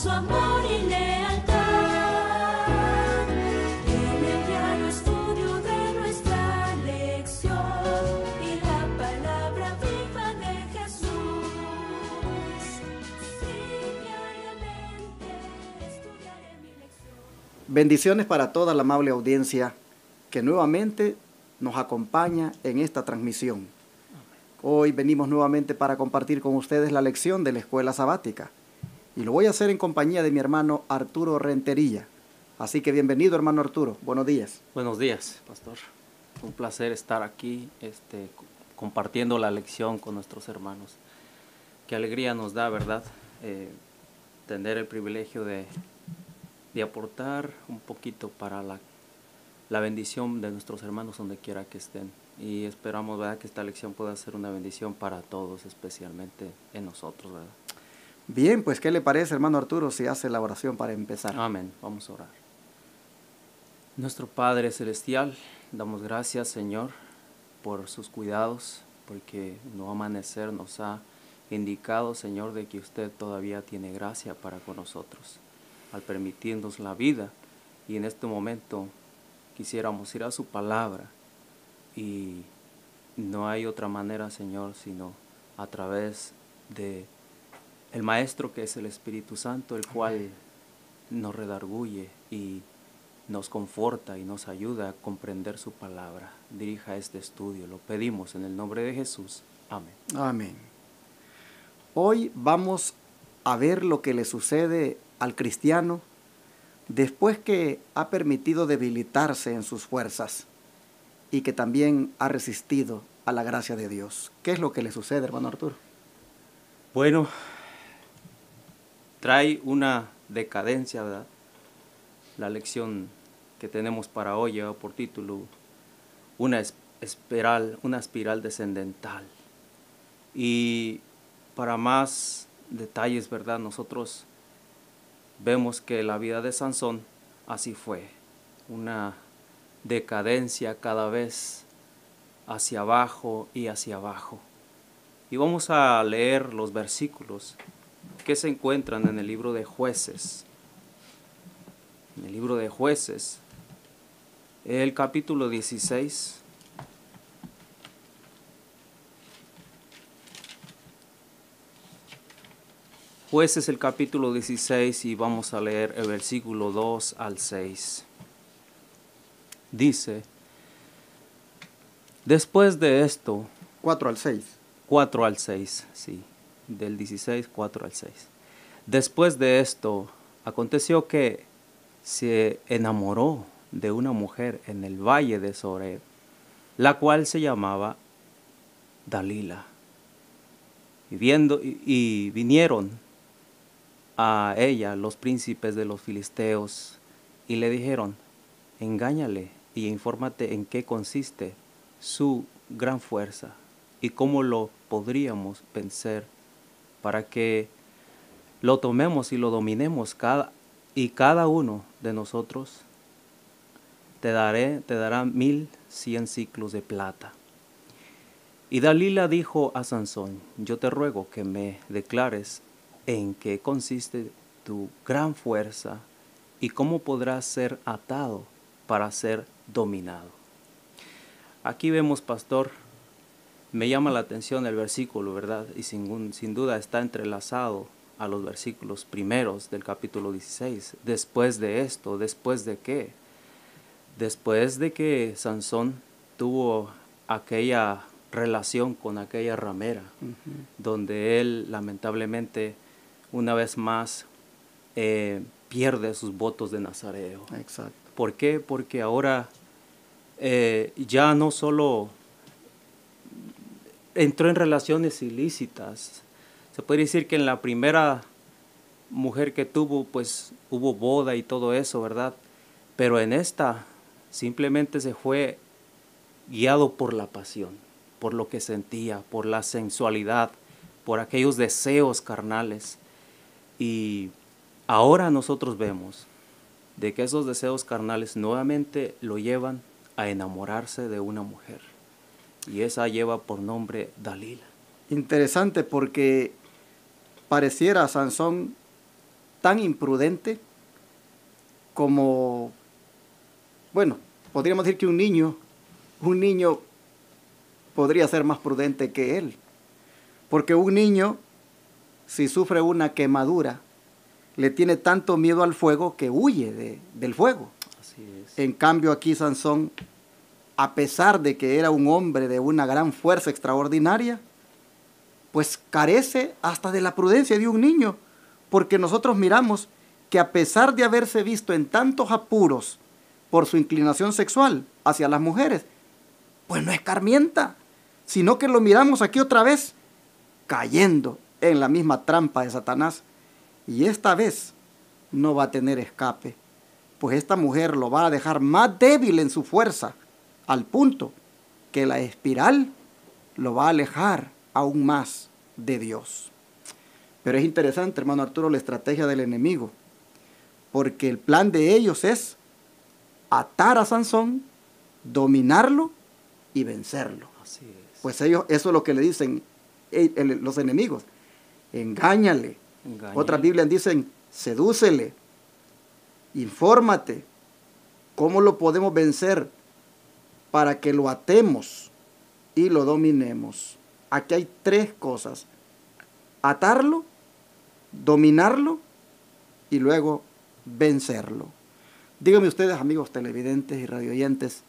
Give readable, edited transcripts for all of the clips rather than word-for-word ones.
su amor y lealtad. En el diario estudio de nuestra lección y la palabra viva de Jesús. Sí, diariamente estudiaré mi lección. Bendiciones para toda la amable audiencia que nuevamente nos acompaña en esta transmisión. Hoy venimos nuevamente para compartir con ustedes la lección de la escuela sabática. Y lo voy a hacer en compañía de mi hermano Arturo Rentería. Así que bienvenido, hermano Arturo. Buenos días. Buenos días, pastor. Un placer estar aquí compartiendo la lección con nuestros hermanos. Qué alegría nos da, ¿verdad? Tener el privilegio de aportar un poquito para la bendición de nuestros hermanos donde quiera que estén. Y esperamos, ¿verdad?, que esta lección pueda ser una bendición para todos, especialmente en nosotros, ¿verdad? Bien, pues ¿qué le parece, hermano Arturo, si hace la oración para empezar? Amén. Vamos a orar. Nuestro Padre Celestial, damos gracias, Señor, por sus cuidados, porque no amanecer nos ha indicado, Señor, de que usted todavía tiene gracia para con nosotros, al permitirnos la vida. Y en este momento quisiéramos ir a su palabra, y no hay otra manera, Señor, sino a través de el Maestro, que es el Espíritu Santo, el cual nos redarguye y nos conforta y nos ayuda a comprender su palabra. Dirija este estudio, lo pedimos en el nombre de Jesús. Amén. Amén. Hoy vamos a ver lo que le sucede al cristiano después que ha permitido debilitarse en sus fuerzas y que también ha resistido a la gracia de Dios. ¿Qué es lo que le sucede, hermano Arturo? Bueno, trae una decadencia, ¿verdad? La lección que tenemos para hoy lleva por título una espiral descendental. Y para más detalles, ¿verdad?, nosotros vemos que la vida de Sansón así fue, una decadencia cada vez hacia abajo y hacia abajo. Y vamos a leer los versículos que se encuentran en el libro de Jueces. En el libro de Jueces, el capítulo 16. Jueces, el capítulo 16, y vamos a leer el versículo 2 al 6. Dice: después de esto, 4 al 6. 4 al 6, sí, del 16, 4 al 6. Después de esto, aconteció que se enamoró de una mujer en el valle de Soreb, la cual se llamaba Dalila. Y vinieron a ella los príncipes de los filisteos y le dijeron: engáñale y infórmate en qué consiste su gran fuerza y cómo lo podríamos vencer, para que lo tomemos y lo dominemos, cada uno de nosotros te dará 1100 siclos de plata. Y Dalila dijo a Sansón: yo te ruego que me declares en qué consiste tu gran fuerza y cómo podrás ser atado para ser dominado. Aquí vemos, pastor, me llama la atención el versículo, ¿verdad? Y sin duda está entrelazado a los versículos primeros del capítulo 16. Después de esto, ¿después de qué? Después de que Sansón tuvo aquella relación con aquella ramera, donde él lamentablemente una vez más pierde sus votos de nazareo. Exacto. ¿Por qué? Porque ahora ya no solo entró en relaciones ilícitas. Se puede decir que en la primera mujer que tuvo, pues hubo boda y todo eso, ¿verdad? Pero en esta simplemente se fue guiado por la pasión, por lo que sentía, por la sensualidad, por aquellos deseos carnales. Y ahora nosotros vemos de que esos deseos carnales nuevamente lo llevan a enamorarse de una mujer. Y esa lleva por nombre Dalila. Interesante, porque pareciera Sansón tan imprudente como, bueno, podríamos decir que un niño podría ser más prudente que él. Porque un niño, si sufre una quemadura, le tiene tanto miedo al fuego que huye del fuego. Así es. En cambio aquí Sansón, a pesar de que era un hombre de una gran fuerza extraordinaria, pues carece hasta de la prudencia de un niño, porque nosotros miramos que a pesar de haberse visto en tantos apuros por su inclinación sexual hacia las mujeres, pues no escarmienta, sino que lo miramos aquí otra vez, cayendo en la misma trampa de Satanás. Y esta vez no va a tener escape, pues esta mujer lo va a dejar más débil en su fuerza, al punto que la espiral lo va a alejar aún más de Dios. Pero es interesante, hermano Arturo, la estrategia del enemigo, porque el plan de ellos es atar a Sansón, dominarlo y vencerlo. Así es. Pues ellos, eso es lo que le dicen los enemigos. Engáñale. Engáñale. Otras Biblias dicen, sedúcele, infórmate. ¿Cómo lo podemos vencer? Para que lo atemos y lo dominemos. Aquí hay tres cosas: atarlo, dominarlo y luego vencerlo. Díganme ustedes, amigos televidentes y radioyentes,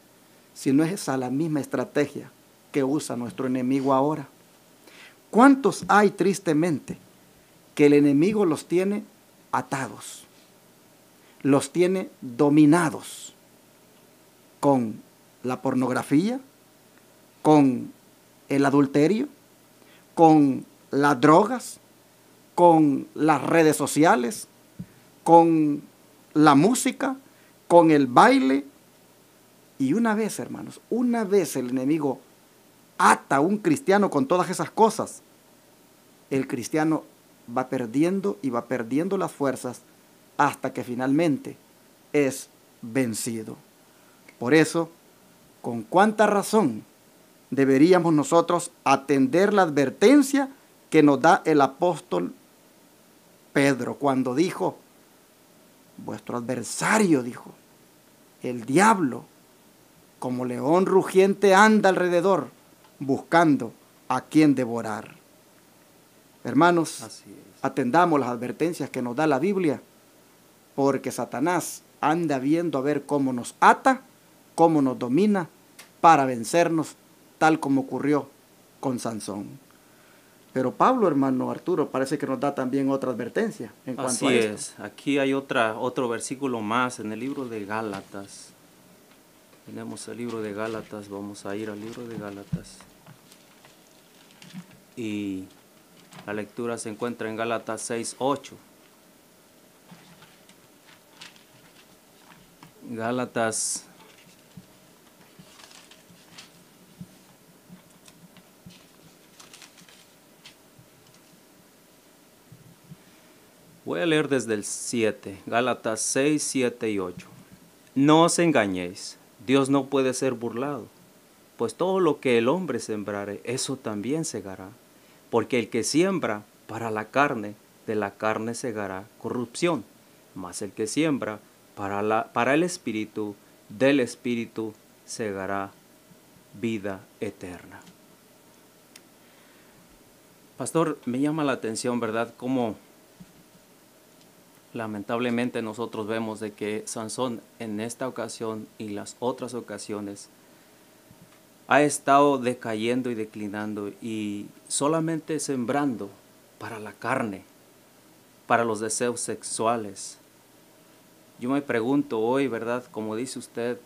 si no es esa la misma estrategia que usa nuestro enemigo ahora. ¿Cuántos hay tristemente que el enemigo los tiene atados, los tiene dominados con la pornografía, con el adulterio, con las drogas, con las redes sociales, con la música, con el baile? Y una vez, hermanos, una vez el enemigo ata a un cristiano con todas esas cosas, el cristiano va perdiendo y va perdiendo las fuerzas hasta que finalmente es vencido. Por eso, con cuánta razón deberíamos nosotros atender la advertencia que nos da el apóstol Pedro cuando dijo, vuestro adversario, dijo, el diablo, como león rugiente anda alrededor, buscando a quien devorar. Hermanos, Así es. atendamos las advertencias que nos da la Biblia, porque Satanás anda viendo a ver cómo nos ata, cómo nos domina, para vencernos, tal como ocurrió con Sansón. Pero Pablo, hermano Arturo, parece que nos da también otra advertencia en cuanto Así a esto. es. Aquí hay otro versículo más en el libro de Gálatas. Tenemos el libro de Gálatas, vamos a ir al libro de Gálatas. Y la lectura se encuentra en Gálatas 6:8. Gálatas voy a leer desde el 7, Gálatas 6, 7 y 8. No os engañéis, Dios no puede ser burlado, pues todo lo que el hombre sembrare, eso también segará. Porque el que siembra para la carne, de la carne segará corrupción, mas el que siembra para el espíritu, del espíritu segará vida eterna. Pastor, me llama la atención, ¿verdad?, cómo lamentablemente nosotros vemos de que Sansón en esta ocasión y las otras ocasiones ha estado decayendo y declinando y solamente sembrando para la carne, para los deseos sexuales. Yo me pregunto hoy, ¿verdad?, como dice usted,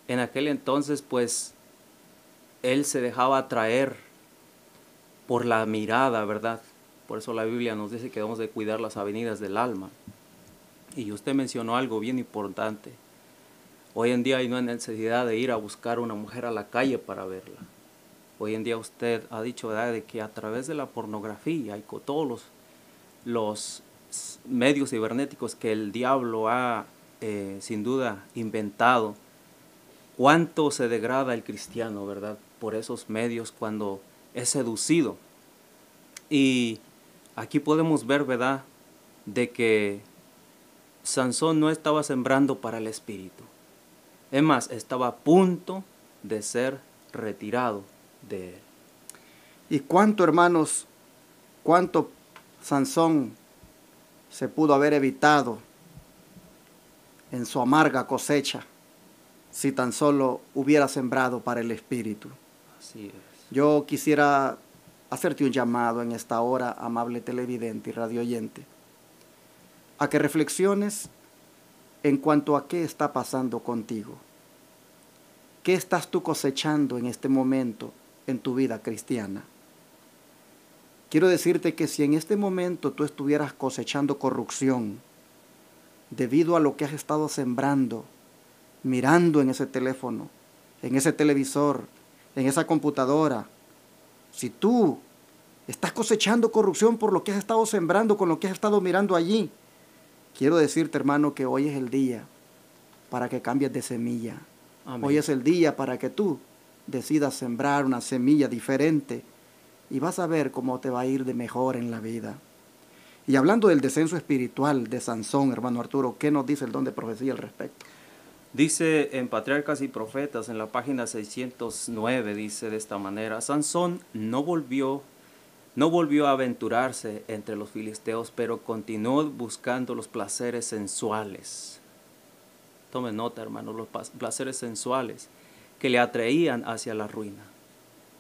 en aquel entonces pues él se dejaba atraer por la mirada, ¿verdad? Por eso la Biblia nos dice que debemos de cuidar las avenidas del alma. Y usted mencionó algo bien importante. Hoy en día no hay necesidad de ir a buscar una mujer a la calle para verla. Hoy en día usted ha dicho, ¿verdad?, de que a través de la pornografía y con todos los medios cibernéticos que el diablo ha sin duda inventado, cuánto se degrada el cristiano, ¿verdad?, por esos medios cuando es seducido. Y aquí podemos ver, ¿verdad?, de que Sansón no estaba sembrando para el espíritu. Es más, estaba a punto de ser retirado de él. ¿Y cuánto, hermanos, cuánto Sansón se pudo haber evitado en su amarga cosecha si tan solo hubiera sembrado para el espíritu? Así es. Yo quisiera hacerte un llamado en esta hora, amable televidente y radioyente, a que reflexiones en cuanto a qué está pasando contigo. ¿Qué estás tú cosechando en este momento en tu vida cristiana? Quiero decirte que si en este momento tú estuvieras cosechando corrupción debido a lo que has estado sembrando, mirando en ese teléfono, en ese televisor, en esa computadora, si tú estás cosechando corrupción por lo que has estado sembrando, con lo que has estado mirando allí, quiero decirte, hermano, que hoy es el día para que cambies de semilla. Amén. Hoy es el día para que tú decidas sembrar una semilla diferente y vas a ver cómo te va a ir de mejor en la vida. Y hablando del descenso espiritual de Sansón, hermano Arturo, ¿qué nos dice el don de profecía al respecto? Dice en Patriarcas y Profetas, en la página 609, dice de esta manera: Sansón no volvió a aventurarse entre los filisteos, pero continuó buscando los placeres sensuales. Tome nota, hermano, los placeres sensuales que le atraían hacia la ruina.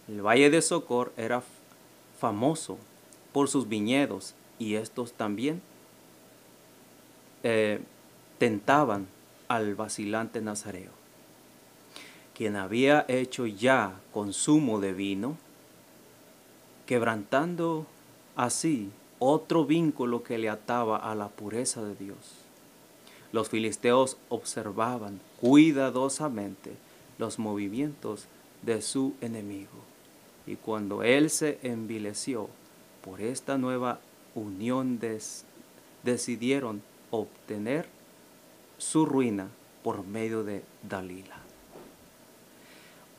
El valle de Socor era famoso por sus viñedos, y estos también tentaban al vacilante nazareo, quien había hecho ya consumo de vino, quebrantando así otro vínculo que le ataba a la pureza de Dios. Los filisteos observaban cuidadosamente los movimientos de su enemigo, y cuando él se envileció por esta nueva unión, decidieron obtener su ruina por medio de Dalila.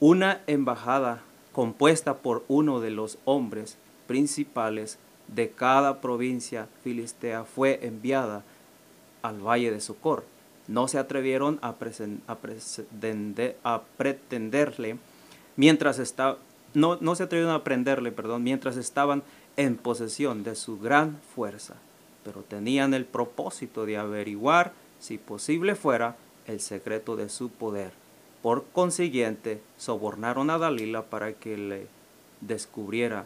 Una embajada compuesta por uno de los hombres principales de cada provincia filistea fue enviada al valle de Socor. No se atrevieron a pretenderle mientras estaban en posesión de su gran fuerza, pero tenían el propósito de averiguar, si posible fuera, el secreto de su poder. Por consiguiente, sobornaron a Dalila para que le descubriera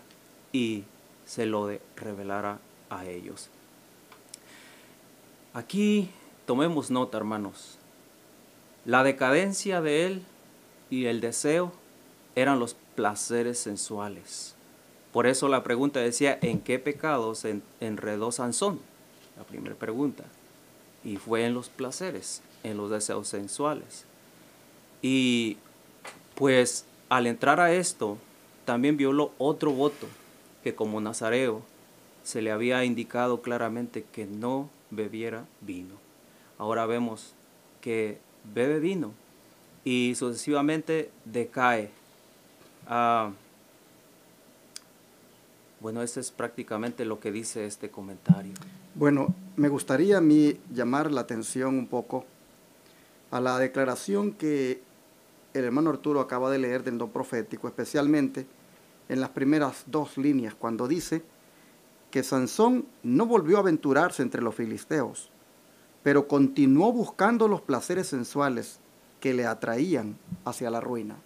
y se lo revelara a ellos. Aquí tomemos nota, hermanos. La decadencia de él y el deseo eran los placeres sensuales. Por eso la pregunta decía: ¿en qué pecado se enredó Sansón? La primera pregunta. Y fue en los placeres, en los deseos sensuales. Y pues al entrar a esto, también violó otro voto que como nazareo se le había indicado claramente que no bebiera vino. Ahora vemos que bebe vino y sucesivamente decae. Bueno, ese es prácticamente lo que dice este comentario. Bueno, me gustaría a mí llamar la atención un poco a la declaración que el hermano Arturo acaba de leer del don profético, especialmente en las primeras dos líneas, cuando dice que Sansón no volvió a aventurarse entre los filisteos, pero continuó buscando los placeres sensuales que le atraían hacia la ruina.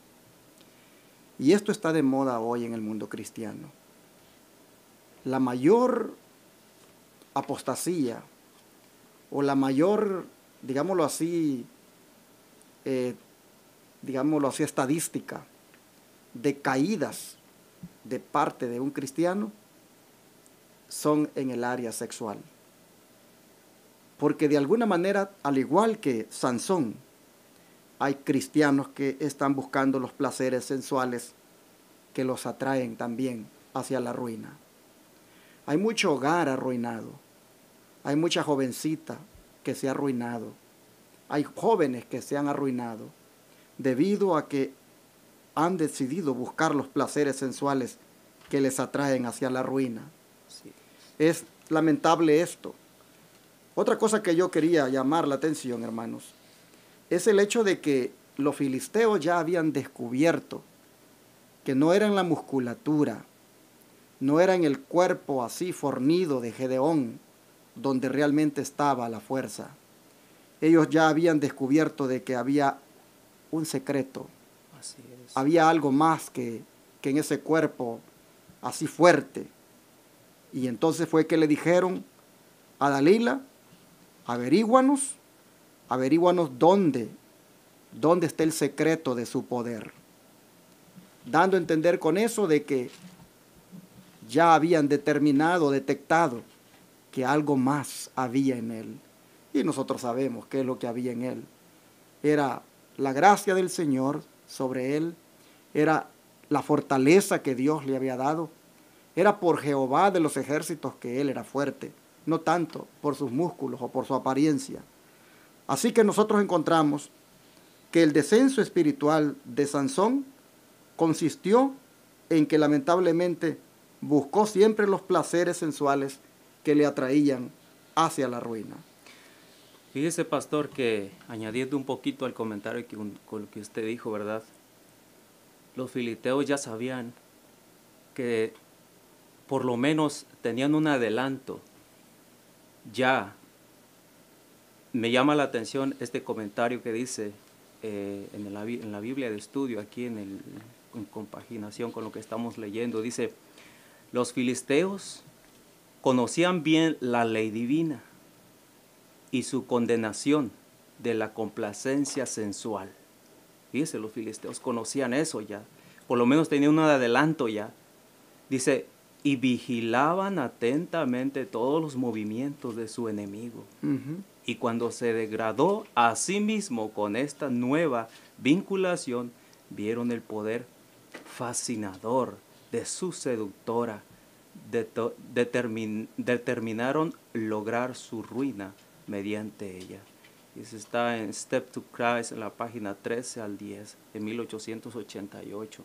Y esto está de moda hoy en el mundo cristiano. La mayor apostasía o la mayor, digámoslo así, estadística de caídas de parte de un cristiano son en el área sexual. Porque de alguna manera, al igual que Sansón, hay cristianos que están buscando los placeres sensuales que los atraen también hacia la ruina. Hay mucho hogar arruinado. Hay mucha jovencita que se ha arruinado. Hay jóvenes que se han arruinado debido a que han decidido buscar los placeres sensuales que les atraen hacia la ruina. Sí. Es lamentable esto. Otra cosa que yo quería llamar la atención, hermanos, es el hecho de que los filisteos ya habían descubierto que no era en la musculatura, no era en el cuerpo así fornido de Gedeón donde realmente estaba la fuerza. Ellos ya habían descubierto de que había un secreto. Así es. Había algo más que en ese cuerpo así fuerte. Y entonces fue que le dijeron a Dalila, averíguanos dónde está el secreto de su poder. Dando a entender con eso de que ya habían detectado que algo más había en él. Y nosotros sabemos qué es lo que había en él. Era la gracia del Señor sobre él, era la fortaleza que Dios le había dado, era por Jehová de los ejércitos que él era fuerte, no tanto por sus músculos o por su apariencia. Así que nosotros encontramos que el descenso espiritual de Sansón consistió en que lamentablemente buscó siempre los placeres sensuales que le atraían hacia la ruina. Fíjese, pastor, que añadiendo un poquito al comentario con lo que usted dijo, ¿verdad? Los filisteos ya sabían que por lo menos tenían un adelanto. Ya me llama la atención este comentario que dice en la Biblia de estudio, aquí en compaginación con lo que estamos leyendo, dice, los filisteos conocían bien la ley divina y su condenación de la complacencia sensual. Fíjese, los filisteos conocían eso ya, por lo menos tenían un adelanto ya. Dice, y vigilaban atentamente todos los movimientos de su enemigo. Y cuando se degradó a sí mismo con esta nueva vinculación, vieron el poder fascinador de su seductora, determinaron lograr su ruina mediante ella. Eso está en Step to Christ, en la página 13 al 10, de 1888.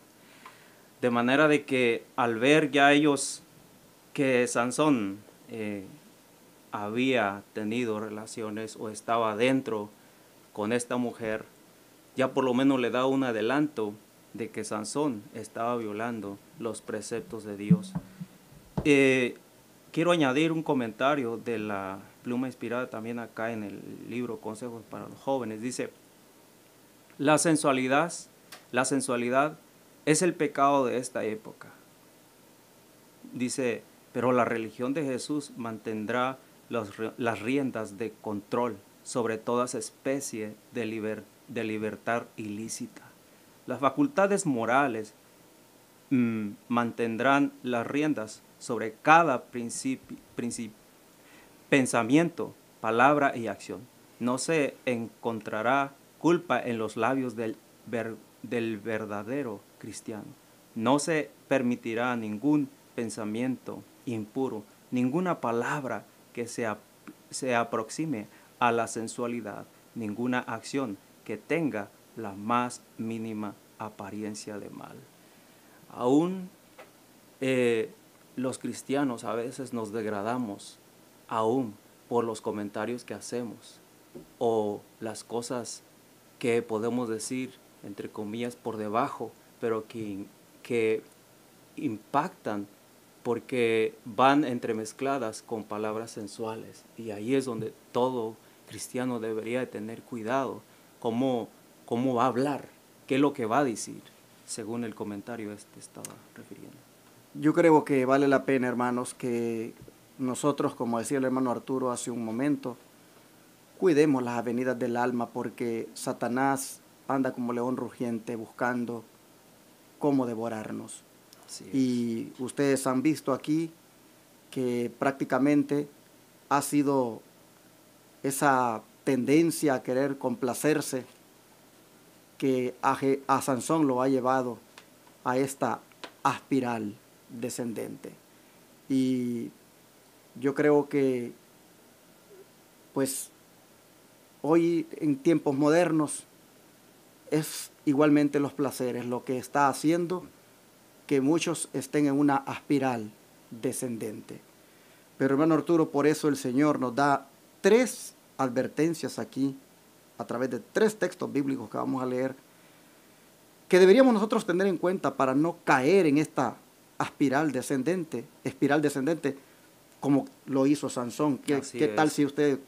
De manera de que al ver ya ellos que Sansón había tenido relaciones o estaba dentro con esta mujer, ya por lo menos le da un adelanto de que Sansón estaba violando los preceptos de Dios. Quiero añadir un comentario de la pluma inspirada también acá en el libro Consejos para los Jóvenes. Dice, la sensualidad es el pecado de esta época. Dice, pero la religión de Jesús mantendrá las riendas de control sobre toda especie de libertad ilícita. Las facultades morales mantendrán las riendas sobre cada pensamiento, palabra y acción. No se encontrará culpa en los labios del verdadero cristiano. No se permitirá ningún pensamiento impuro, ninguna palabra que se aproxime a la sensualidad, ninguna acción que tenga la más mínima apariencia de mal. Aún los cristianos a veces nos degradamos, aún por los comentarios que hacemos o las cosas que podemos decir, entre comillas, por debajo, pero que impactan porque van entremezcladas con palabras sensuales. Y ahí es donde todo cristiano debería de tener cuidado, cómo va a hablar, qué es lo que va a decir, según el comentario estaba refiriendo. Yo creo que vale la pena, hermanos, que nosotros, como decía el hermano Arturo hace un momento, cuidemos las avenidas del alma, porque Satanás anda como león rugiente buscando cómo devorarnos. Y ustedes han visto aquí que prácticamente ha sido esa tendencia a querer complacerse que a Sansón lo ha llevado a esta espiral descendente. Y yo creo que pues hoy en tiempos modernos es igualmente los placeres lo que está haciendo que muchos estén en una espiral descendente. Pero hermano Arturo, por eso el Señor nos da 3 advertencias aquí, a través de 3 textos bíblicos que vamos a leer, que deberíamos nosotros tener en cuenta para no caer en esta espiral descendente, como lo hizo Sansón. ¿Qué tal si usted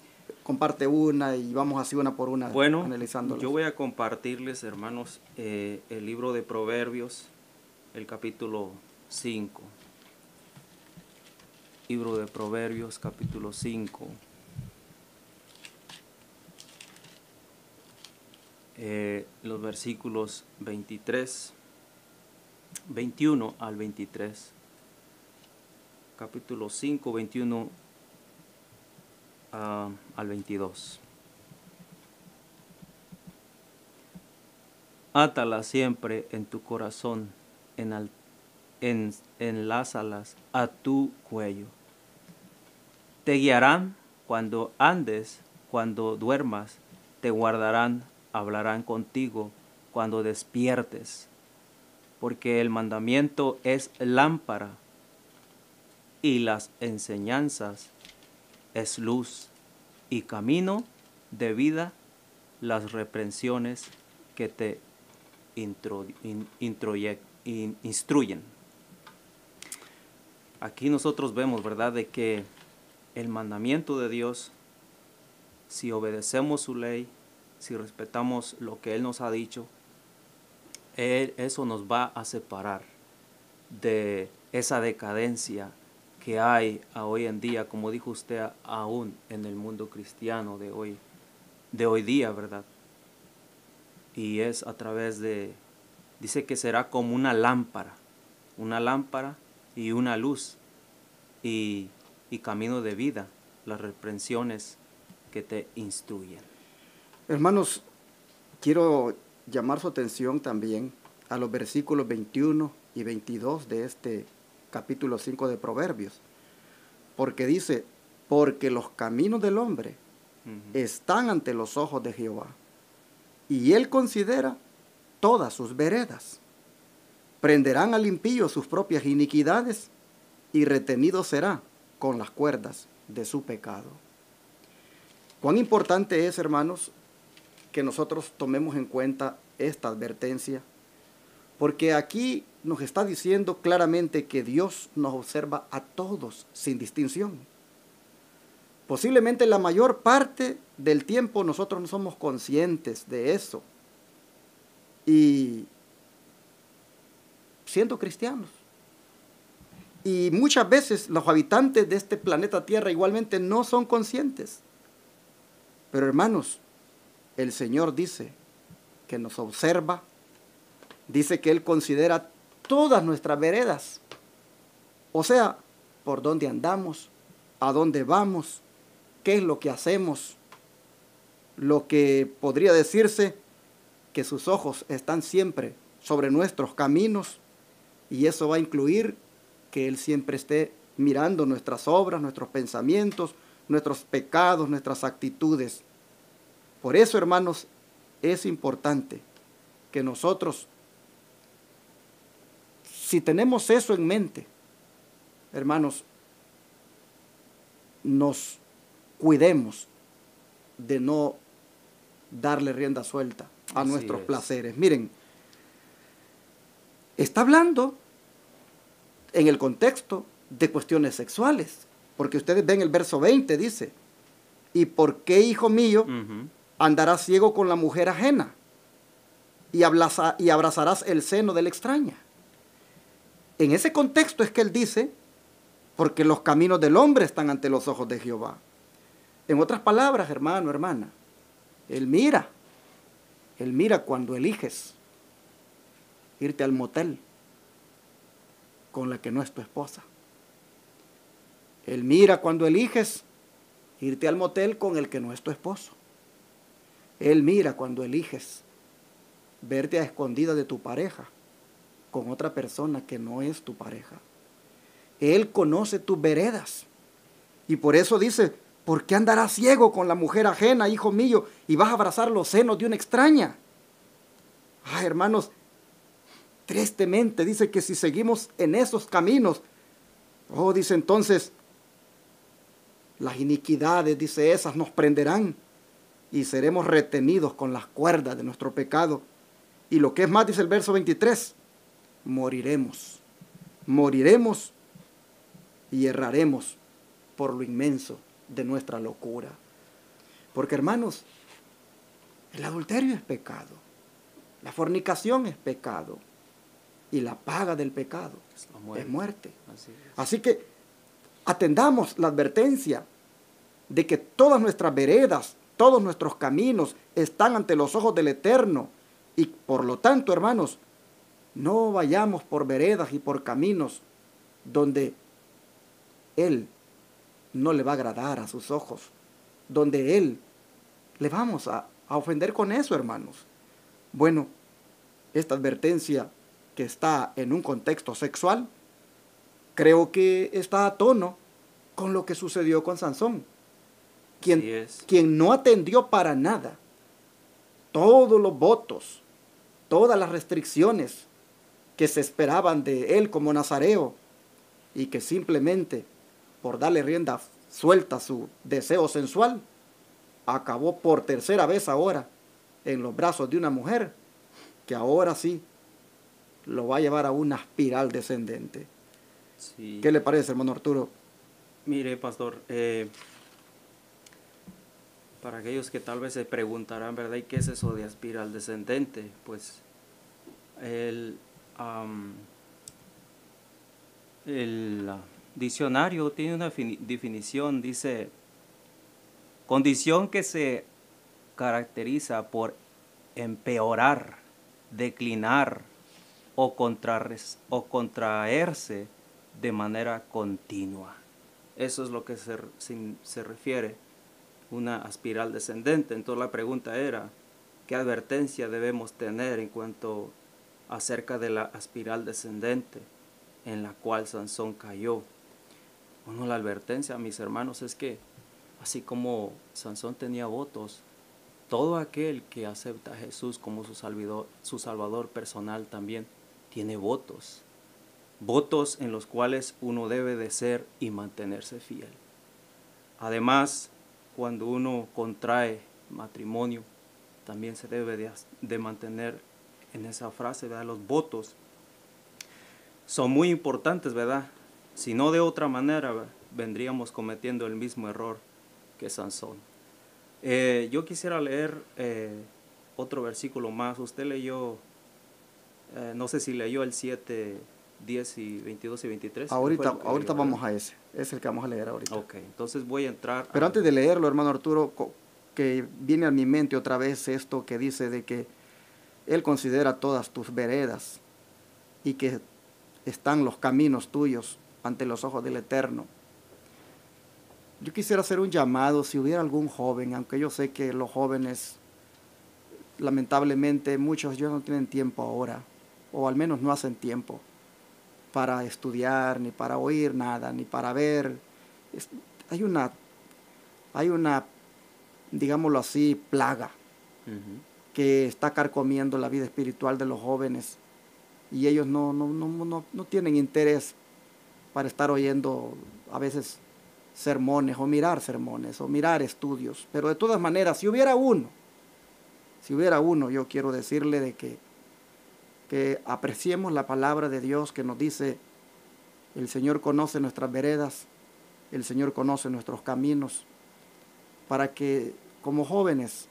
comparte una y vamos así una por una analizándolas? Yo voy a compartirles, hermanos, el libro de Proverbios, el capítulo 5. Libro de Proverbios, capítulo 5. Los versículos 21 al 23. Capítulo 5, 21 al 22. Átala siempre en tu corazón, enlázalas a tu cuello. Te guiarán cuando andes, cuando duermas, te guardarán, hablarán contigo cuando despiertes. Porque el mandamiento es lámpara y las enseñanzas es luz y camino de vida, las reprensiones que te instruyen. Aquí nosotros vemos, ¿verdad?, de que el mandamiento de Dios, si obedecemos su ley, si respetamos lo que Él nos ha dicho, eso nos va a separar de esa decadencia que hay hoy en día, como dijo usted, aún en el mundo cristiano de hoy día, ¿verdad? Y es a través dice que será como una lámpara y una luz y camino de vida, las reprensiones que te instruyen. Hermanos, quiero llamar su atención también a los versículos 21 y 22 de este capítulo 5 de Proverbios, porque dice, porque los caminos del hombre están ante los ojos de Jehová, y él considera todas sus veredas. Prenderán al impío sus propias iniquidades, y retenido será con las cuerdas de su pecado. Cuán importante es, hermanos, que nosotros tomemos en cuenta esta advertencia, porque aquí nos está diciendo claramente que Dios nos observa a todos sin distinción. Posiblemente la mayor parte del tiempo nosotros no somos conscientes de eso, y siendo cristianos. Y muchas veces los habitantes de este planeta Tierra igualmente no son conscientes. Pero hermanos, el Señor dice que nos observa, dice que Él considera todas nuestras veredas, o sea, por dónde andamos, a dónde vamos, qué es lo que hacemos, lo que podría decirse que sus ojos están siempre sobre nuestros caminos, y eso va a incluir que Él siempre esté mirando nuestras obras, nuestros pensamientos, nuestros pecados, nuestras actitudes. Por eso, hermanos, es importante que nosotros, si tenemos eso en mente, hermanos, nos cuidemos de no darle rienda suelta a nuestros placeres. Miren, está hablando en el contexto de cuestiones sexuales, porque ustedes ven el verso 20, dice, ¿y por qué, hijo mío, andarás ciego con la mujer ajena y abrazarás el seno de la extraña? En ese contexto es que él dice, porque los caminos del hombre están ante los ojos de Jehová. En otras palabras, hermano, hermana, Él mira cuando eliges irte al motel con la que no es tu esposa. Él mira cuando eliges irte al motel con el que no es tu esposo. Él mira cuando eliges verte a escondidas de tu pareja con otra persona que no es tu pareja. Él conoce tus veredas. Y por eso dice, ¿por qué andarás ciego con la mujer ajena, hijo mío, y vas a abrazar los senos de una extraña? Hermanos, tristemente dice que si seguimos en esos caminos, dice entonces, Las iniquidades, dice, esas nos prenderán y seremos retenidos con las cuerdas de nuestro pecado. Y lo que es más, dice el verso 23, moriremos. Moriremos y erraremos por lo inmenso de nuestra locura. Porque, hermanos, el adulterio es pecado, la fornicación es pecado y la paga del pecado es muerte. Así que atendamos la advertencia de que todas nuestras veredas, todos nuestros caminos están ante los ojos del Eterno y por lo tanto, hermanos, no vayamos por veredas y por caminos donde Él no le va a agradar a sus ojos, donde Él le vamos a ofender con eso, hermanos. Bueno, esta advertencia que está en un contexto sexual, creo que está a tono con lo que sucedió con Sansón, quien no atendió para nada todos los votos, todas las restricciones que se esperaban de él como nazareo, y que simplemente por darle rienda suelta a su deseo sensual, acabó por tercera vez ahora en los brazos de una mujer que ahora sí lo va a llevar a una espiral descendente. Sí. ¿Qué le parece, hermano Arturo? Mire, pastor, para aquellos que tal vez se preguntarán, ¿verdad? ¿Y qué es eso de espiral descendente? Pues el diccionario tiene una definición, dice, condición que se caracteriza por empeorar, declinar o contraerse de manera continua. Eso es lo que se refiere una espiral descendente. Entonces la pregunta era, ¿qué advertencia debemos tener en cuanto acerca de la espiral descendente en la cual Sansón cayó? Bueno, la advertencia, mis hermanos, es que así como Sansón tenía votos, todo aquel que acepta a Jesús como su salvador personal también tiene votos. Votos en los cuales uno debe de ser y mantenerse fiel. Además, cuando uno contrae matrimonio, también se debe de mantener en esa frase, ¿verdad? Los votos son muy importantes, ¿verdad? Si no, de otra manera, ¿verdad?, vendríamos cometiendo el mismo error que Sansón. Yo quisiera leer otro versículo más. Usted leyó, no sé si leyó el 7, 10 y 22 y 23. Ahorita vamos a ese. Es el que vamos a leer ahorita. Ok, entonces voy a entrar. Pero antes de leerlo, hermano Arturo, que viene a mi mente otra vez esto que dice de que Él considera todas tus veredas y que están los caminos tuyos ante los ojos del Eterno. Yo quisiera hacer un llamado, si hubiera algún joven, aunque yo sé que los jóvenes, lamentablemente, muchos ya no tienen tiempo ahora, o al menos no hacen tiempo para estudiar, ni para oír nada, ni para ver. Hay una, digámoslo así, plaga que está carcomiendo la vida espiritual de los jóvenes, y ellos no tienen interés para estar oyendo a veces sermones, o mirar estudios. Pero de todas maneras, si hubiera uno, yo quiero decirle de que apreciemos la palabra de Dios que nos dice, el Señor conoce nuestras veredas, el Señor conoce nuestros caminos, para que como jóvenes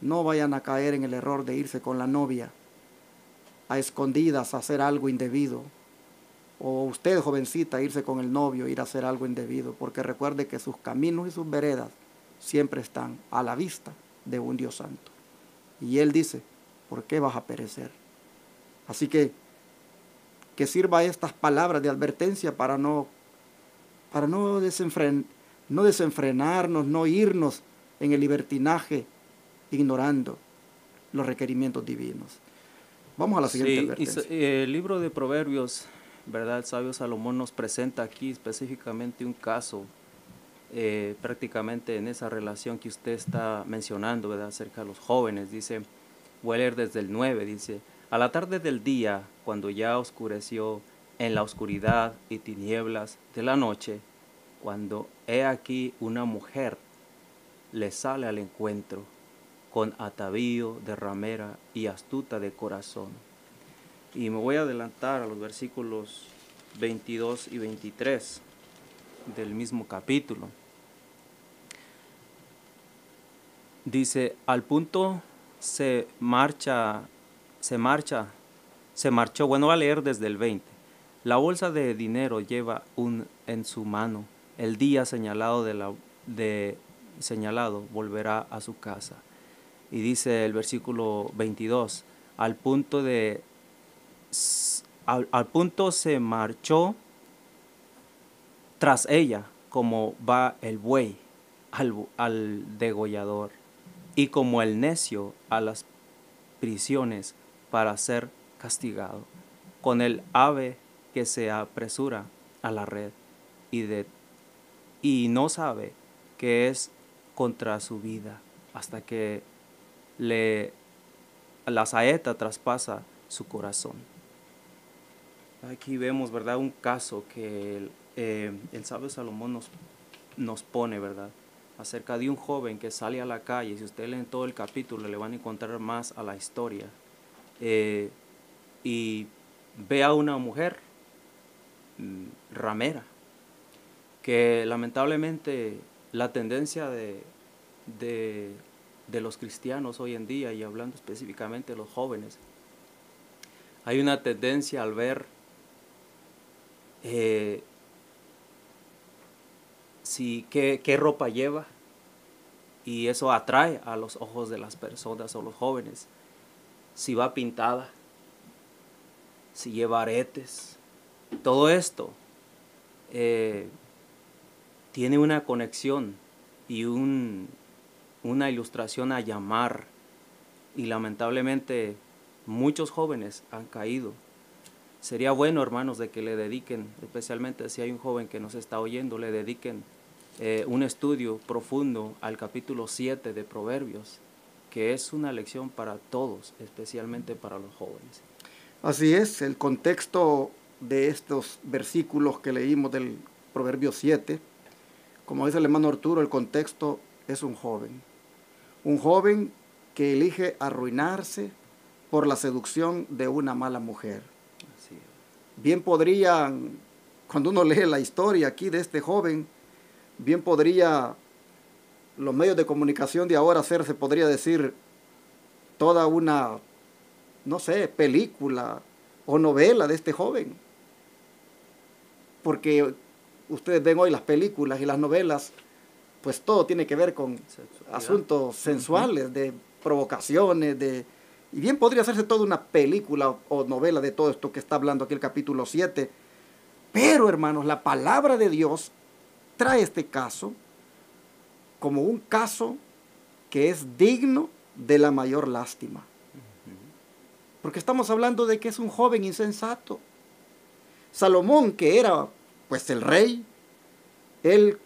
no vayan a caer en el error de irse con la novia a escondidas a hacer algo indebido, o usted, jovencita, irse con el novio, ir a hacer algo indebido, porque recuerde que sus caminos y sus veredas siempre están a la vista de un Dios santo. Y Él dice, ¿por qué vas a perecer? Así que sirva estas palabras de advertencia para no desenfrenarnos, no irnos en el libertinaje, ignorando los requerimientos divinos. Vamos a la siguiente advertencia. El libro de Proverbios, ¿verdad? El sabio Salomón nos presenta aquí específicamente un caso, prácticamente en esa relación que usted está mencionando, ¿verdad?, acerca de los jóvenes. Dice, voy a leer desde el 9, dice, a la tarde del día, cuando ya oscureció, en la oscuridad y tinieblas de la noche, cuando he aquí una mujer le sale al encuentro con atavío de ramera y astuta de corazón. Y me voy a adelantar a los versículos 22 y 23 del mismo capítulo. Dice, al punto se marchó, bueno, voy a leer desde el 20. La bolsa de dinero lleva en su mano. El día señalado señalado volverá a su casa. Y dice el versículo 22, al punto se marchó tras ella como va el buey al degollador, y como el necio a las prisiones para ser castigado, con el ave que se apresura a la red y no sabe que es contra su vida, hasta que la saeta traspasa su corazón. Aquí vemos, ¿verdad?, un caso que el sabio Salomón nos pone, ¿verdad?, acerca de un joven que sale a la calle. Si usted lee todo el capítulo, le van a encontrar más a la historia. Y ve a una mujer ramera, que lamentablemente la tendencia de los cristianos hoy en día, y hablando específicamente de los jóvenes, hay una tendencia al ver qué ropa lleva, y eso atrae a los ojos de las personas o los jóvenes. Si va pintada, si lleva aretes, todo esto tiene una conexión y una ilustración a llamar, y lamentablemente muchos jóvenes han caído. Sería bueno, hermanos, de que le dediquen, especialmente si hay un joven que nos está oyendo, le dediquen un estudio profundo al capítulo 7 de Proverbios, que es una lección para todos, especialmente para los jóvenes. Así es, el contexto de estos versículos que leímos del Proverbio 7, como dice el hermano Arturo, el contexto es un joven que elige arruinarse por la seducción de una mala mujer. Así es. Bien podrían, cuando uno lee la historia aquí de este joven, bien podría los medios de comunicación de ahora se podría decir, toda una, no sé, película o novela de este joven. Porque ustedes ven hoy las películas y las novelas, pues todo tiene que ver con asuntos sensuales, de provocaciones, y bien podría hacerse toda una película o novela de todo esto que está hablando aquí el capítulo 7. Pero, hermanos, la palabra de Dios trae este caso como un caso que es digno de la mayor lástima. Porque estamos hablando de que es un joven insensato. Salomón, que era pues el rey, él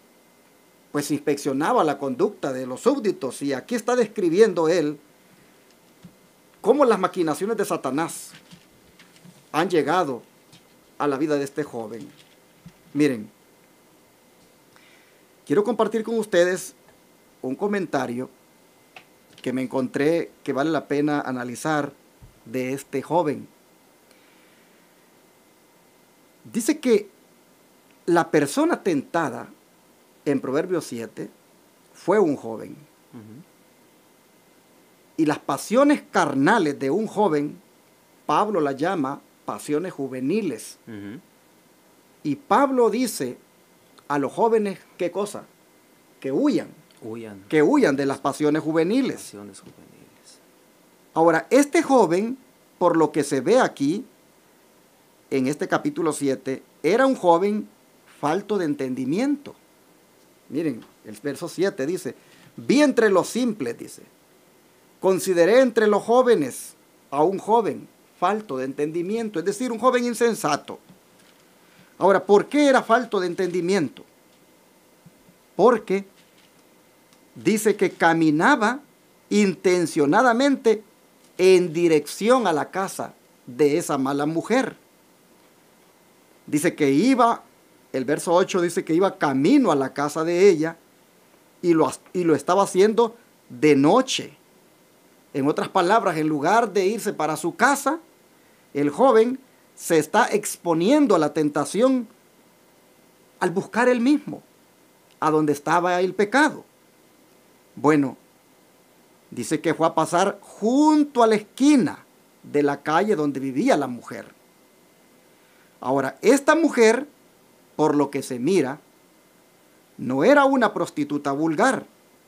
pues inspeccionaba la conducta de los súbditos, y aquí está describiendo él cómo las maquinaciones de Satanás han llegado a la vida de este joven. Miren, quiero compartir con ustedes un comentario que me encontré que vale la pena analizar de este joven. Dice que la persona tentada en Proverbios 7 fue un joven. Y las pasiones carnales de un joven, Pablo las llama pasiones juveniles. Y Pablo dice a los jóvenes, ¿qué cosa? Que huyan. Que huyan de las pasiones juveniles. Ahora, este joven, por lo que se ve aquí, en este capítulo 7, era un joven falto de entendimiento. Miren, el verso 7 dice, vi entre los simples, dice, consideré entre los jóvenes a un joven falto de entendimiento, es decir, un joven insensato. Ahora, ¿por qué era falto de entendimiento? Porque dice que caminaba intencionadamente en dirección a la casa de esa mala mujer. Dice que iba el verso 8 dice que iba camino a la casa de ella y lo estaba haciendo de noche. En otras palabras, en lugar de irse para su casa, el joven se está exponiendo a la tentación al buscar él mismo, a donde estaba el pecado. Bueno, dice que fue a pasar junto a la esquina de la calle donde vivía la mujer. Ahora, esta mujer, por lo que se mira, no era una prostituta vulgar,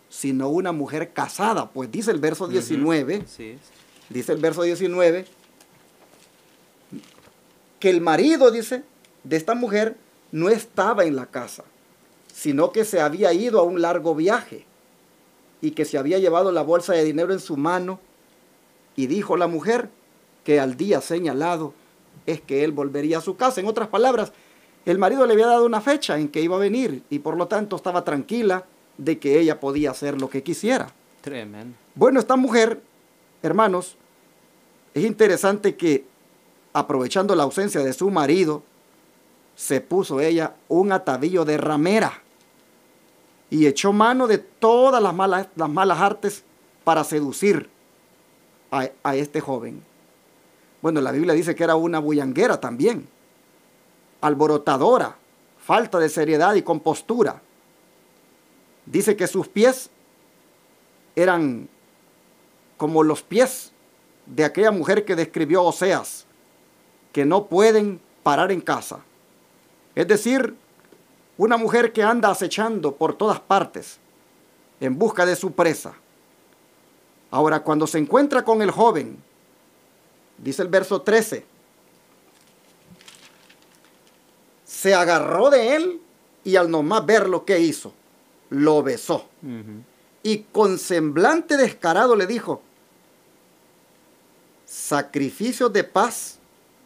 sino una mujer casada, pues dice el verso 19, Sí. dice el verso 19, que el marido, dice, de esta mujer no estaba en la casa, sino que se había ido a un largo viaje y que se había llevado la bolsa de dinero en su mano, y dijo la mujer que al día señalado es que él volvería a su casa. En otras palabras, el marido le había dado una fecha en que iba a venir y por lo tanto estaba tranquila de que ella podía hacer lo que quisiera. Tremendo. Bueno, esta mujer, hermanos, es interesante que aprovechando la ausencia de su marido, se puso ella un atavío de ramera y echó mano de todas las malas artes para seducir a este joven. Bueno, la Biblia dice que era una bullanguera también, alborotadora, falta de seriedad y compostura. Dice que sus pies eran como los pies de aquella mujer que describió Oseas, que no pueden parar en casa. Es decir, una mujer que anda acechando por todas partes en busca de su presa. Ahora, cuando se encuentra con el joven, dice el verso 13, se agarró de él y al nomás verlo, ¿qué hizo? Lo besó. Y con semblante descarado le dijo, sacrificios de paz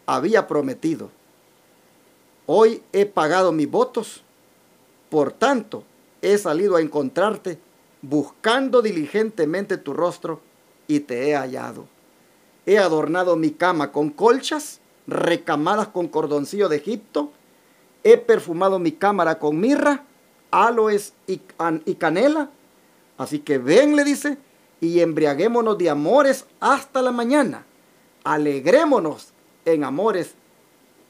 había prometido. Hoy he pagado mis votos, por tanto he salido a encontrarte buscando diligentemente tu rostro y te he hallado. He adornado mi cama con colchas recamadas con cordoncillo de Egipto. He perfumado mi cámara con mirra, aloes y canela. Así que ven, le dice, y embriaguémonos de amores hasta la mañana. Alegrémonos en amores,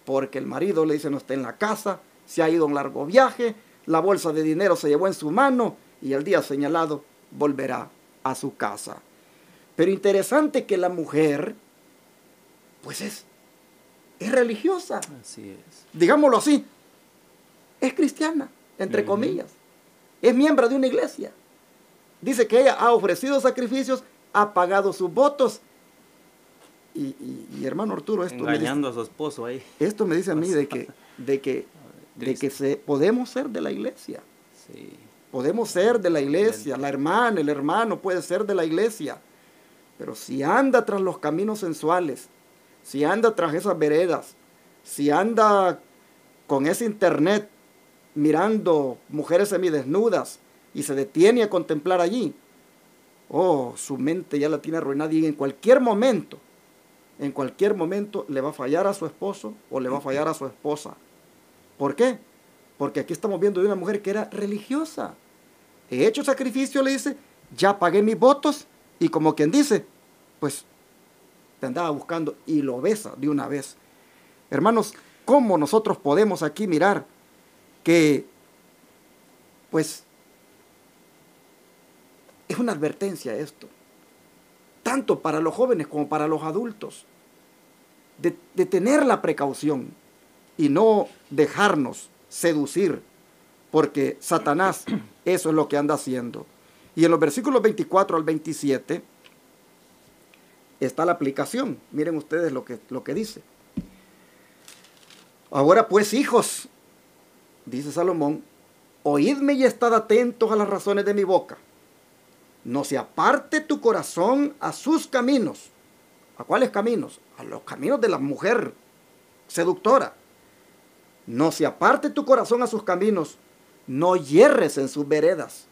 porque el marido, le dice, no está en la casa, se ha ido a un largo viaje, la bolsa de dinero se llevó en su mano y el día señalado volverá a su casa. Pero interesante que la mujer, pues es religiosa. Así es. Digámoslo así, es cristiana, entre comillas. Es miembro de una iglesia. Dice que ella ha ofrecido sacrificios, ha pagado sus votos. Y hermano Arturo, Engañando a su esposo ahí. Esto me dice a mí de que podemos ser de la iglesia. Sí. Podemos ser de la iglesia. La hermana, el hermano puede ser de la iglesia. Pero si anda tras los caminos sensuales, si anda tras esas veredas, si anda con ese internet mirando mujeres semidesnudas y se detiene a contemplar allí, su mente ya la tiene arruinada y en cualquier momento le va a fallar a su esposo o le va a fallar a su esposa. ¿Por qué? Porque aquí estamos viendo de una mujer que era religiosa. He hecho sacrificio, le dice, ya pagué mis votos, y como quien dice, pues te andaba buscando y lo besa de una vez. Hermanos, ¿cómo nosotros podemos aquí mirar que, pues, es una advertencia esto, tanto para los jóvenes como para los adultos, de tener la precaución y no dejarnos seducir, porque Satanás eso es lo que anda haciendo. Y en los versículos 24 al 27 está la aplicación. Miren ustedes lo que dice. Ahora pues, hijos, dice Salomón, oídme y estad atentos a las razones de mi boca. No se aparte tu corazón a sus caminos. ¿A cuáles caminos? A los caminos de la mujer seductora. No se aparte tu corazón a sus caminos. No hierres en sus veredas.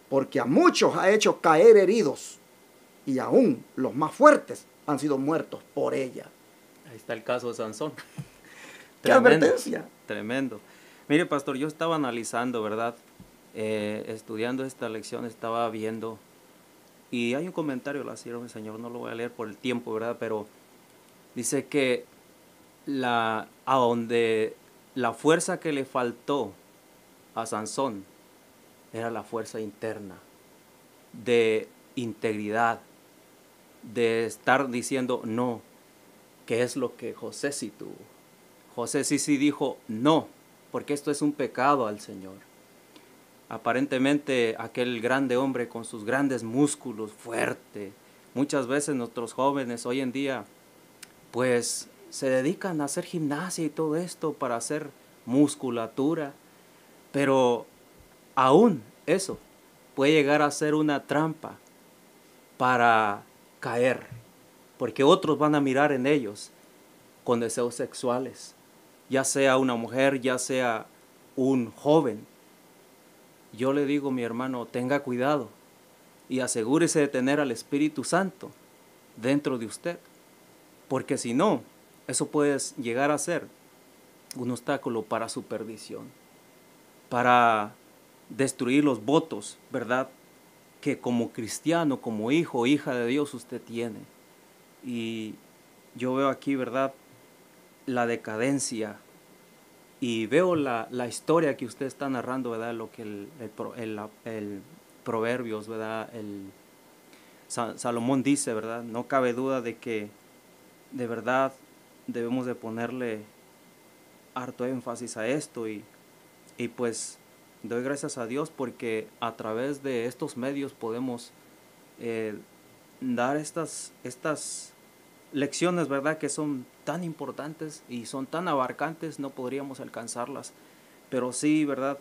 Porque a muchos ha hecho caer heridos. Y aún los más fuertes han sido muertos por ella. Ahí está el caso de Sansón. ¡Qué advertencia! Tremendo. Mire, pastor, yo estaba analizando, ¿verdad? Estudiando esta lección, estaba viendo, y hay un comentario, la sierva del Señor, no lo voy a leer por el tiempo, ¿verdad? Pero dice que a donde la fuerza que le faltó a Sansón era la fuerza interna, de integridad, de estar diciendo no, que es lo que José sí tuvo. José sí dijo no, porque esto es un pecado al Señor. Aparentemente aquel grande hombre con sus grandes músculos, fuerte. Muchas veces nuestros jóvenes hoy en día pues se dedican a hacer gimnasia y todo esto para hacer musculatura, pero aún eso puede llegar a ser una trampa para caer, porque otros van a mirar en ellos con deseos sexuales, ya sea una mujer, ya sea un joven. Yo le digo, mi hermano, tenga cuidado y asegúrese de tener al Espíritu Santo dentro de usted, porque si no, eso puede llegar a ser un obstáculo para su perdición, para destruir los votos, ¿verdad?, que como cristiano, como hijo o hija de Dios usted tiene. Y yo veo aquí, ¿verdad?, la decadencia, y veo la historia que usted está narrando, ¿verdad?, lo que el Proverbios, ¿verdad?, Salomón dice, ¿verdad? No cabe duda de que de verdad debemos de ponerle harto énfasis a esto, y pues doy gracias a Dios porque a través de estos medios podemos dar estas lecciones, ¿verdad?, que son tan importantes y son tan abarcantes, no podríamos alcanzarlas, pero sí, ¿verdad?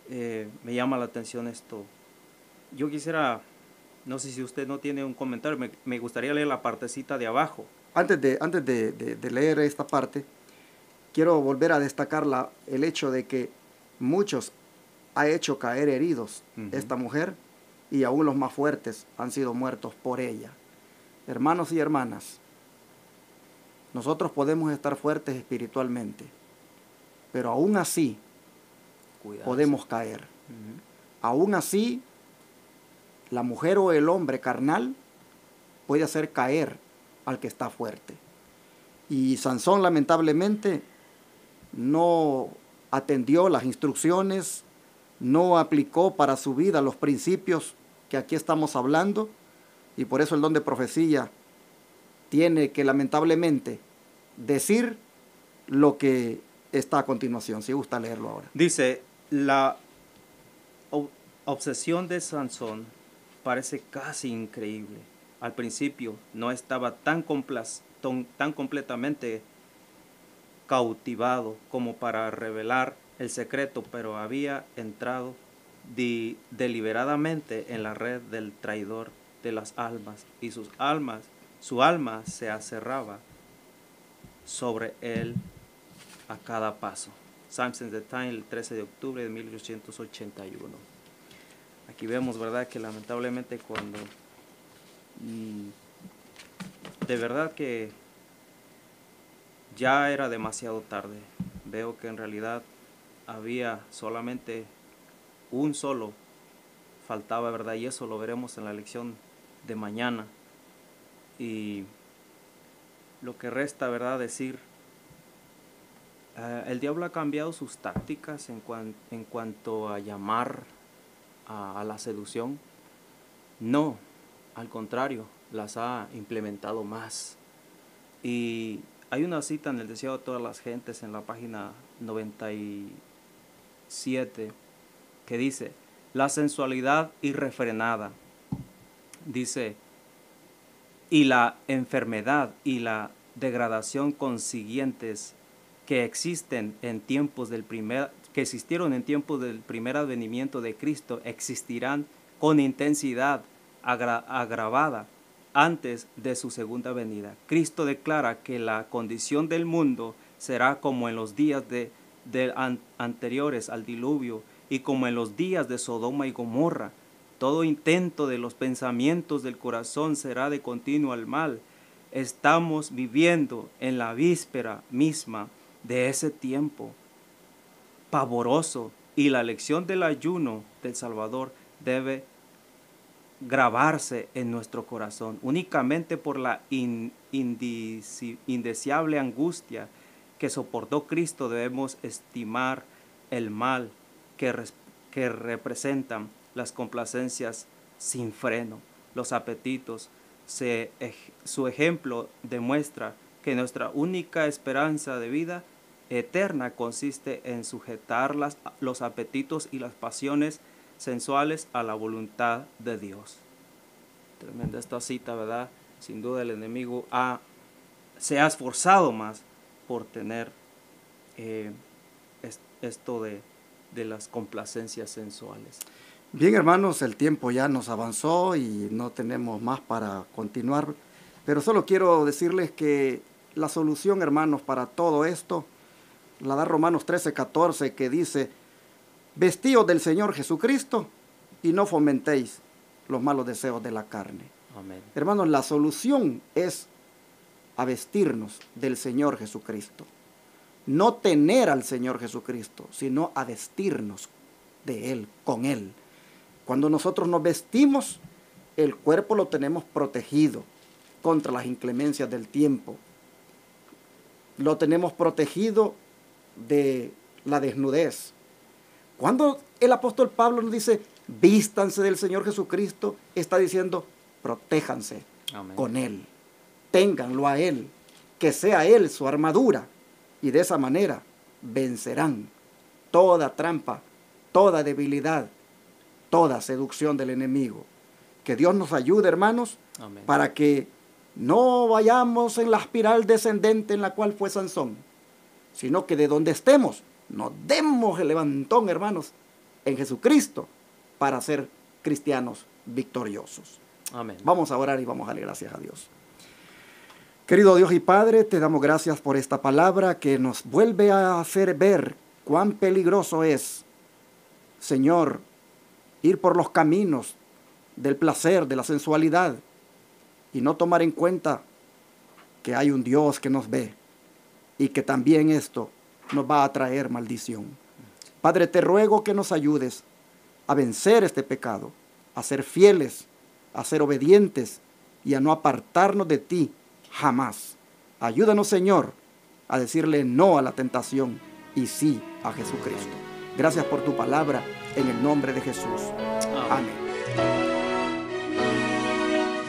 Me llama la atención esto. Yo quisiera, no sé si usted no tiene un comentario, me gustaría leer la partecita de abajo. Antes de leer esta parte, quiero volver a destacar el hecho de que muchos ha hecho caer heridos esta mujer, y aún los más fuertes han sido muertos por ella. Hermanos y hermanas, nosotros podemos estar fuertes espiritualmente, pero aún así podemos caer. Aún así, la mujer o el hombre carnal puede hacer caer al que está fuerte. Y Sansón lamentablemente no atendió las instrucciones, no aplicó para su vida los principios que aquí estamos hablando, y por eso el don de profecía tiene que lamentablemente decir lo que está a continuación. Si gusta leerlo ahora. Dice, la obsesión de Sansón parece casi increíble. Al principio no estaba tan completamente cautivado como para revelar el secreto, pero había entrado deliberadamente en la red del traidor de las almas, y su alma se aserraba sobre él a cada paso. Samson's the Time, el 13 de octubre de 1881. Aquí vemos, ¿verdad?, que lamentablemente cuando de verdad que ya era demasiado tarde, veo que en realidad había solamente un solo faltaba, ¿verdad? Y eso lo veremos en la lección de mañana. Y lo que resta, ¿verdad?, decir, el diablo ha cambiado sus tácticas en cuanto a llamar a la seducción. No, al contrario, las ha implementado más. Y hay una cita en el Deseo de todas las gentes, en la página 97, que dice: la sensualidad irrefrenada, dice, y la enfermedad y la degradación consiguientes que existieron en tiempos del primer advenimiento de Cristo, existirán con intensidad agravada antes de su segunda venida. Cristo declara que la condición del mundo será como en los días anteriores al diluvio, y como en los días de Sodoma y Gomorra. Todo intento de los pensamientos del corazón será de continuo al mal. Estamos viviendo en la víspera misma de ese tiempo. pavoroso, y la lección del ayuno del Salvador debe grabarse en nuestro corazón. Únicamente por la indeseable angustia que soportó Cristo debemos estimar el mal que representan las complacencias sin freno, los apetitos. Su ejemplo demuestra que nuestra única esperanza de vida eterna consiste en sujetar los apetitos y las pasiones sensuales a la voluntad de Dios. Tremenda esta cita, ¿verdad? Sin duda el enemigo se ha esforzado más por tener esto de las complacencias sensuales. Bien, hermanos, el tiempo ya nos avanzó y no tenemos más para continuar, pero solo quiero decirles que la solución, hermanos, para todo esto la da Romanos 13:14, que dice: vestíos del Señor Jesucristo y no fomentéis los malos deseos de la carne. Amén. Hermanos, la solución es a vestirnos del Señor Jesucristo. No tener al Señor Jesucristo, sino a vestirnos de Él, con Él. Cuando nosotros nos vestimos, el cuerpo lo tenemos protegido contra las inclemencias del tiempo. Lo tenemos protegido de la desnudez. Cuando el apóstol Pablo nos dice, vístanse del Señor Jesucristo, está diciendo, protéjanse Amén. con Él. Ténganlo a Él, que sea Él su armadura. Y de esa manera vencerán toda trampa, toda debilidad, toda seducción del enemigo. Que Dios nos ayude, hermanos, Amén. para que no vayamos en la espiral descendente en la cual fue Sansón, sino que de donde estemos, nos demos el levantón, hermanos, en Jesucristo, para ser cristianos victoriosos. Amén. Vamos a orar y vamos a darle gracias a Dios. Querido Dios y Padre, te damos gracias por esta palabra que nos vuelve a hacer ver cuán peligroso es, Señor, ir por los caminos del placer, de la sensualidad, y no tomar en cuenta que hay un Dios que nos ve y que también esto nos va a traer maldición. Padre, te ruego que nos ayudes a vencer este pecado, a ser fieles, a ser obedientes y a no apartarnos de ti jamás. Ayúdanos, Señor, a decirle no a la tentación y sí a Jesucristo. Gracias por tu palabra, en el nombre de Jesús. Amén.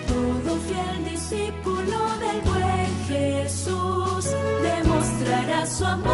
Todo fiel discípulo del buen Jesús demostrará su amor.